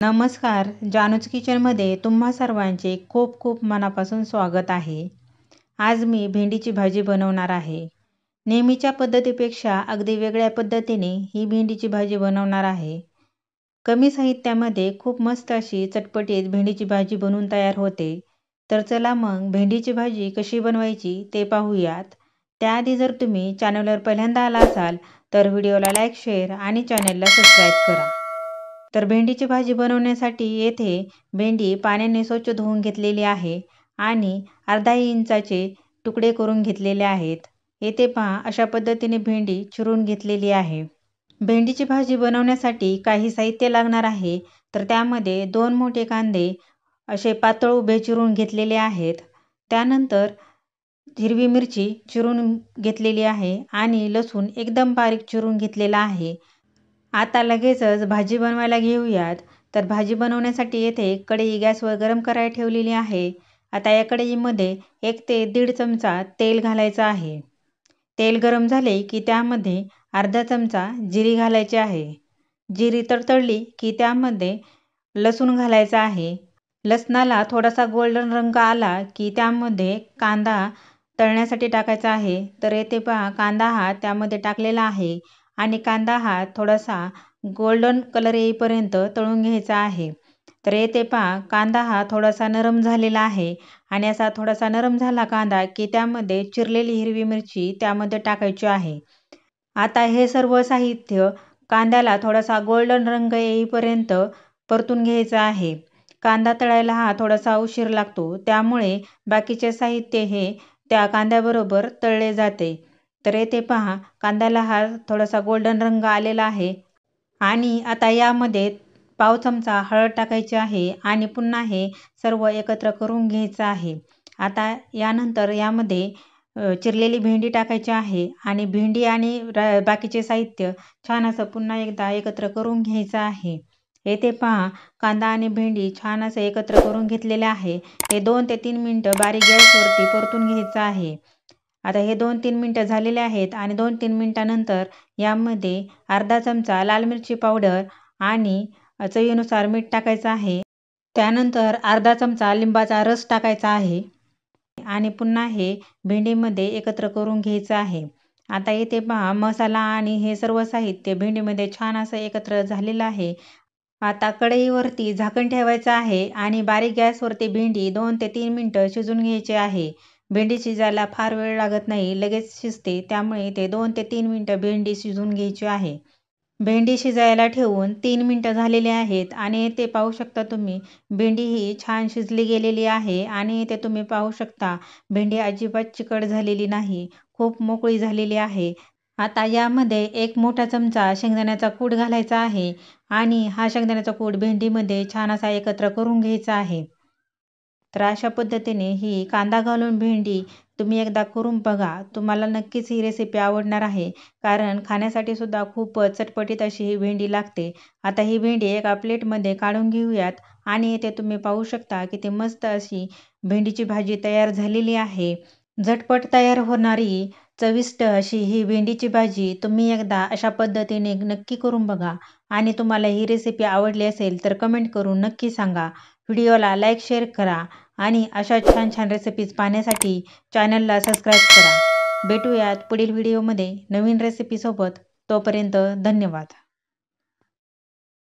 नमस्कार, जानूज किचनमध्ये तुम्हा सर्वांचे खूप खूप मनापासून स्वागत आहे. आज मी भेंडीची भाजी बनवणार आहे. नेहमीच्या पद्धतीपेक्षा अगदी वेगळ्या पद्धतीने ही भेंडीची भाजी बनवणार आहे. कमी साहित्यामध्ये खूप मस्त अशी चटपटीत भेंडीची भाजी बनवून तयार होते. तर चला मग भेंडीची भाजी कशी बनवायची ते पाहूयात. त्याआधी जर तुम्ही चॅनलवर पहिल्यांदा आला असाल तर व्हिडिओला लाईक, शेअर आणि चॅनलला सबस्क्राईब करा. तर भेंडीची भाजी बनवण्यासाठी येथे भेंडी पाण्याने स्वच्छ धुवून घेतलेली आहे आणि अर्धा इंचाचे तुकडे करून घेतलेले आहेत. येथे पहा अशा पद्धतीने भेंडी चिरून घेतलेली आहे. भेंडीची भाजी बनवण्यासाठी काही साहित्य लागणार आहे. तर त्यामध्ये 2 मोठे कांदे असे पातळ उभे चिरून घेतलेले आहेत. त्यानंतर हिरवी मिरची चिरून घेतलेली आहे आणि लसूण एकदम बारीक चिरून घेतलेला आहे. आता लगेचच भाजी बनवायला घेऊयात. तर भाजी बनवण्यासाठी येथे कढई गॅसवर गरम करायला ठेवलेली आहे. आता या कढईमध्ये 1 ते 1.5 चमचा तेल घालायचं आहे. तेल गरम झाले की त्यामध्ये अर्धा चमचा जिरे घालायचे आहे. जिरी तडतडली की त्यामध्ये लसूण घालायचा आहे. लसणाला थोडासा गोल्डन रंग आला की त्यामध्ये कांदा तळण्यासाठी टाकायचा आहे. तर येथे पहा कांदा हा त्यामध्ये टाकलेला आहे आणि कांदा हा थोडासा गोल्डन कलर येईपर्यंत तळून घ्यायचा आहे. तर येथे पहा कांदा हा थोडासा नरम झालेला आहे आणि असा थोडासा नरम झाला कांदा की त्यामध्ये चिरलेली हिरवी मिरची त्यामध्ये टाकायची आहे. आता हे सर्व साहित्य कांद्याला थोडासा गोल्डन रंग येईपर्यंत परतून घ्यायचा आहे. कांदा तळायला हा थोडासा उशीर लागतो, त्यामुळे बाकीचे साहित्य हे त्या कांद्याबरोबर तळले जाते. तर येथे पहा कांद्याला हा थोडासा गोल्डन रंग आलेला आहे आणि आता यामध्ये पाव चमचा हळद टाकायची आहे आणि पुन्हा हे सर्व एकत्र करून घ्यायचं आहे. आता यानंतर यामध्ये चिरलेली भेंडी टाकायची आहे आणि भेंडी आणि बाकीचे साहित्य छान असं पुन्हा एकदा एकत्र करून घ्यायचं आहे. येथे पहा कांदा आणि भेंडी छान असं एकत्र करून घेतलेले आहे. हे 2 ते 3 मिनिटं बारीक गॅसवरती परतून घ्यायचं आहे. आता हे 2-3 मिनिटं झालेले आहेत आणि 2-3 मिनिटानंतर यामध्ये अर्धा चमचा लाल मिरची पावडर आणि चवीनुसार मीठ टाकायचं आहे. त्यानंतर अर्धा चमचा लिंबाचा रस टाकायचा आहे आणि पुन्हा हे भेंडीमध्ये एकत्र करून घ्यायचं आहे. आता इथे पहा मसाला आणि हे सर्व साहित्य भेंडीमध्ये छान असं एकत्र झालेलं आहे. आता कढईवरती झाकण ठेवायचं आहे आणि बारीक गॅसवरती भेंडी 2 ते 3 मिनिटं शिजून घ्यायची आहे. भेंडी शिजायला फार वेळ लागत नाही, लगेच शिजते, त्यामुळे ते 2 ते 3 मिनिटं भेंडी शिजून घ्यायची आहे. भेंडी शिजायला ठेवून 3 मिनिटं झालेली आहेत आणि इथे पाहू शकता तुम्ही भेंडी ही छान शिजली गेलेली आहे आणि इथे तुम्ही पाहू शकता भेंडी अजिबात चिकट झालेली नाही, खूप मोकळी झालेली आहे. आता यामध्ये 1 मोठा चमचा शेंगदाण्याचा कूट घालायचा आहे आणि हा शेंगदाण्याचा कूट भेंडीमध्ये छान असा एकत्र करून घ्यायचा आहे. तर अशा पद्धतीने ही कांदा घालून भेंडी तुम्ही एकदा करून बघा. तुम्हाला नक्कीच ही रेसिपी आवडणार आहे, कारण खाण्यासाठी सुद्धा खूप चटपटीत अशी ही भेंडी लागते. आता ही भेंडी एका प्लेटमध्ये काढून घेऊयात आणि इथे तुम्ही पाहू शकता किती मस्त अशी भेंडीची भाजी तयार झालेली आहे. झटपट तयार होणारी चविष्ट अशी ही भेंडीची भाजी तुम्ही एकदा अशा पद्धतीने नक्की करून बघा आणि तुम्हाला ही रेसिपी आवडली असेल तर कमेंट करून नक्की सांगा. व्हिडिओला लाईक, शेअर करा आणि अशा छान छान रेसिपीज पाहण्यासाठी चॅनलला सबस्क्राईब करा. भेटूयात पुढील व्हिडिओमध्ये नवीन रेसिपीसोबत. तोपर्यंत धन्यवाद.